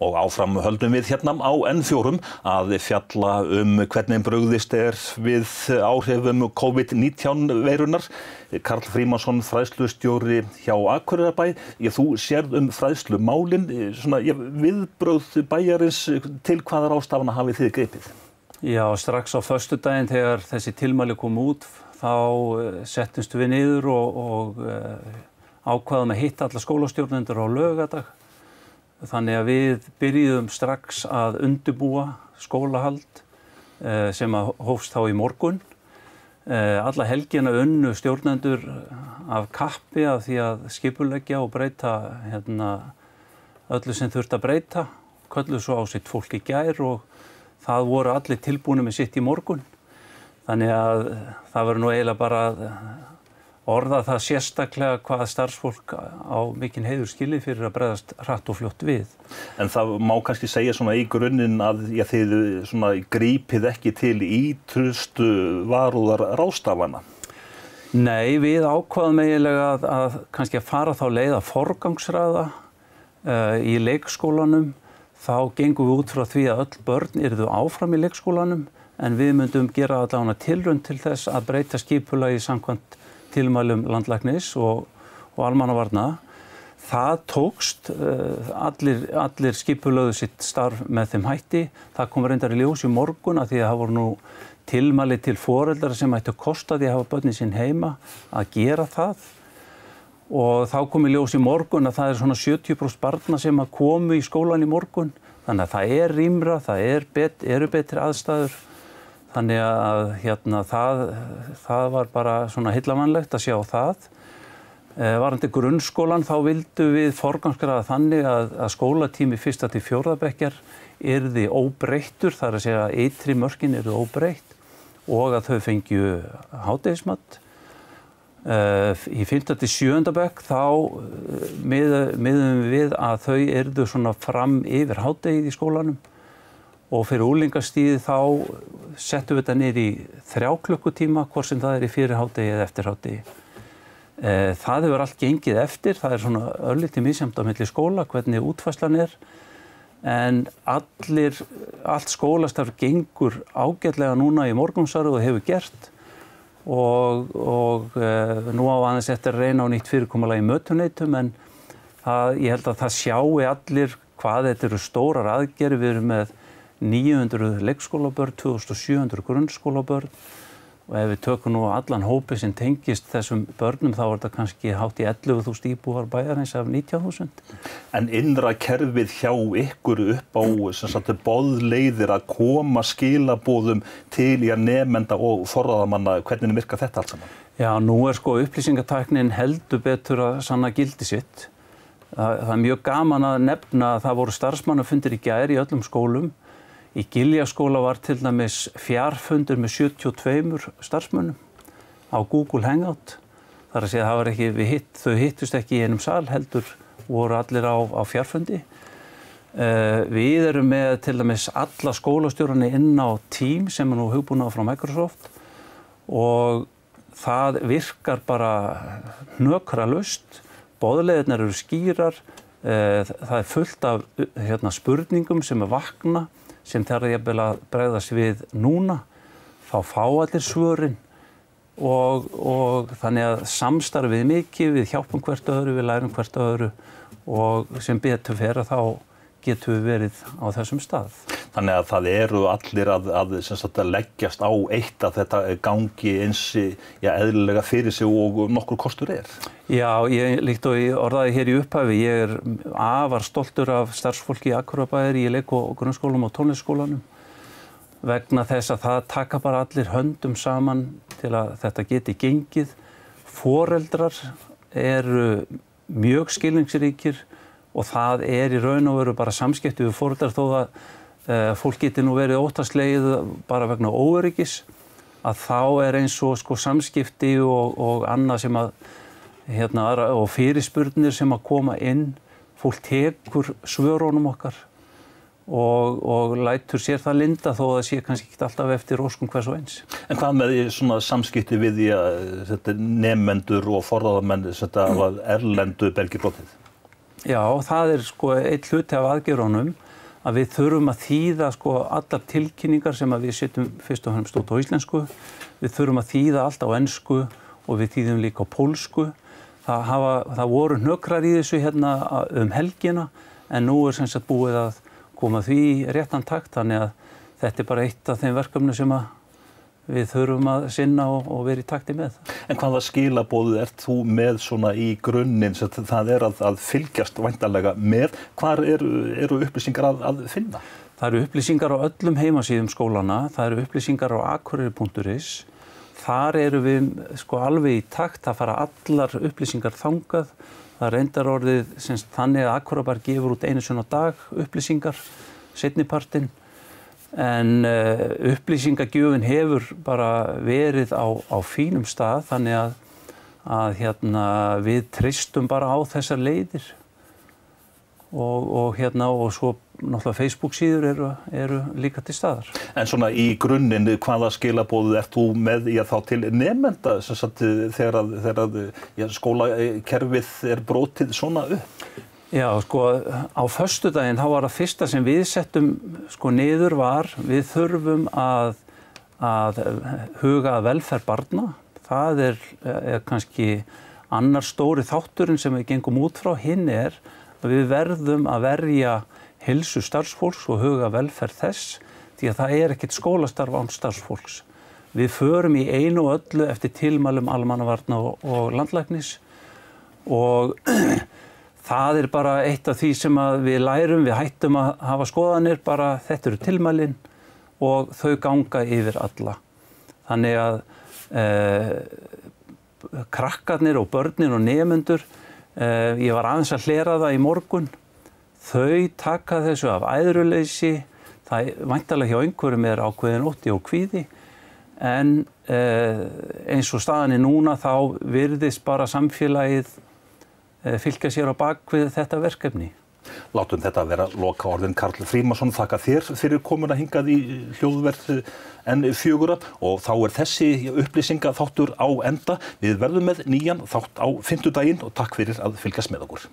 Og áfram höldum við hérna á N4 að fjalla hvernig brugðist við áhrifum COVID-19 veirunar. Karl Frímannsson, fræðslustjóri hjá Akureyrarbæ. Þú sérð fræðslumálin, viðbrögð bæjarins, til hvaða ráðstafana hafið þið gripið? Já, strax á föstudaginn þegar þessi tilmæli kom út, þá settumst við niður og ákvaðum að hitta alla skólastjórnendur á laugardag. Þannig að við byrjuðum strax að undirbúa skólahald sem hófst þá í morgun. Alla helgina unnu stjórnendur af kappi af því að skipuleggja og breyta öllu sem þurfti að breyta. Kölluðu svo á sitt fólk í gær og það voru allir tilbúnir með sitt í morgun. Þannig að það var nú eiginlega bara að orða það sérstaklega hvað starfsfólk á mikinn heiður skilið fyrir að bregðast hratt og fljótt við. En það má kannski segja í grunninn að þið grípið ekki til ýtrustu varúðar ráðstafana? Nei, við ákváðum eiginlega að kannski að fara þá leið að forgangsraða í leikskólanum. Þá gengum við út frá því að öll börn yrðu áfram í leikskólanum en við myndum gera allavega tilraun til þess að breyta skipulagi samkvæmt tilmælum landlæknis og almannavarna. Það tókst, allir skipulögðu sitt starf með þeim hætti. Það kom reyndar í ljós í morgun að því að það voru nú tilmæli til foreldra sem ættu að kosta því að hafa börnin sín heima að gera það. Og þá kom í ljós í morgun að það svona 70% barna sem að komu í skólan í morgun. Þannig að það rýmra, það eru betri aðstæður. Þannig að það var bara svona heillavænlegt að sjá það. Varðandi grunnskólan þá vildum við forgangsraða þannig að skólatími 1. til 4. bekkjar yrði óbreyttur, það er að segja ytri mörkin yrði óbreytt og að þau fengju hádegismat. Í 5. til 7. bekk þá miðum við að þau yrðu svona fram yfir hádegið í skólanum. Og fyrir unglingastigið þá settum við þetta niður í 3 klukkutíma, hvort sem það í fyrir hádegi eða eftir hádegi. Það hefur allt gengið eftir, það svona örlítið misjafnt á milli skóla, hvernig útfærslan en allt skólastarf gengur ágætlega núna í morgunsárið og hefur gert. Og nú á aðeins eftir að reyna á nýtt fyrirkomulag í mötuneytum, en ég held að það sjái allir hvað þetta eru stórar aðgerðir. Við erum með 900 leikskólabörn, 2700 grunnskólabörn og ef við tökum nú allan hópi sem tengist þessum börnum þá þetta kannski hátt í 11.000 íbúar bæjarins af 19.000. En innra kerfið hjá ykkur upp á boðleiðir að koma skilaboðum til nemenda og forráðamanna, hvernig virkar þetta allt saman? Já, nú upplýsingatæknin heldur betur að sanna gildi sitt. Það mjög gaman að nefna að það voru starfsmannafundir í gær í öllum skólum. Í Giljaskóla var til dæmis fjarfundur með 72 starfsmönnum á Google Hangout. Það er að segja að þau hittust ekki í einum sal, heldur voru allir á fjarfundi. Við erum með til dæmis alla skólastjórarnir inn á Teams sem nú hugbúnað frá Microsoft og það virkar bara hnökralaust. Boðleiðirnar eru skýrar, það fullt af spurningum sem vakna sem þarf jafnvel að bregðast við núna, þá fá allir svörin og þannig að samstarfið mikið, við hjálpum hvert öðru, við lærum hvert öðru og sem betur fer þá getum við verið á þessum stað. Þannig að það eru allir að leggjast á eitt að þetta gangi eins eðlilega fyrir sig og nokkur kostur Já, líkt og ég orðaði hér í upphafi, ég afar stoltur af starfsfólki í Akureyrarbæjar í leik- og grunnskólum og tónlistarskólanum vegna þess að það taka bara allir höndum saman til að þetta geti gengið. Foreldrar eru mjög skilningsríkir og það í raun og veru bara samskipti við foreldrar þó að fólk geti nú verið óttaslegið bara vegna óöryggis að þá eins og samskipti og annað sem að og fyrirspurnir sem að koma inn, fólk tekur svörunum okkar og lætur sér það linda þó að það sé kannski ekki alltaf eftir óskum hvers og eins. En hvað með svona samskipti við nemendur og forráðamenn af erlendu belgibrotið? Já, það einn hluti af aðgerðunum að við þurfum að þýða sko allar tilkynningar sem að við setjum fyrst og fremst út á íslensku. Við þurfum að þýða allt á ensku og við þýðum líka á pólsku. Það voru hnökrar í þessu hérna helgina en nú sem sagt búið að koma því í réttan takt, þannig að þetta bara eitt af þeim verkefnum sem að við þurfum að sinna og vera í takti með. En hvaða skilaboð ert þú með svona í grunninn, það að fylgjast væntanlega með, hvar eru upplýsingar að finna? Það eru upplýsingar á öllum heimasíðum skólana, það eru upplýsingar á akureyri.is. Þar eru við sko alveg í takt að fara allar upplýsingar þangað. Það reyndar orðið þannig að Akureyrarbær gefur út einu sinni á dag upplýsingar, seinnipartinn. En upplýsingagjöfin hefur bara verið á fínum stað, þannig að hérna, við treystum bara á þessar leiðir. Og svo náttúrulega Facebook síður eru líka til staðar. En svona í grunninn, hvaða skilaboð ert þú með í að þá til nemenda þegar skólakerfið brotið svona upp? Já, sko á föstudaginn þá var það fyrsta sem við settum sko niður var við þurfum að huga að velferð barna. Það er kannski annar stóri þátturinn sem við gengum út frá. Hinn að við verðum að verja heilsu starfsfólks og huga velferð þess, því að það ekkert skólastarf án starfsfólks. Við förum í einu og öllu eftir tilmælum almannavarna og landlæknis og það bara eitt af því sem að við lærum, við hættum að hafa skoðanir, bara þetta eru tilmælin og þau ganga yfir alla. Þannig að krakkarnir og börnin og nemendur, ég var aðeins að hlera það í morgun, þau taka þessu af æðruleysi, það væntanlega hjá einhverjum ákveðin ótti og kvíði, en eins og staðan núna þá virðist bara samfélagið fylgja sér á bak við þetta verkefni. Látum þetta vera lokaorðin. Karl Frímannsson, þakka þér fyrir komuna hingað í hljóðverð N4 og þá þessi upplýsingaþáttur á enda. Við verðum með nýjan þátt á fimmtudaginn og takk fyrir að fylgjast með okkur.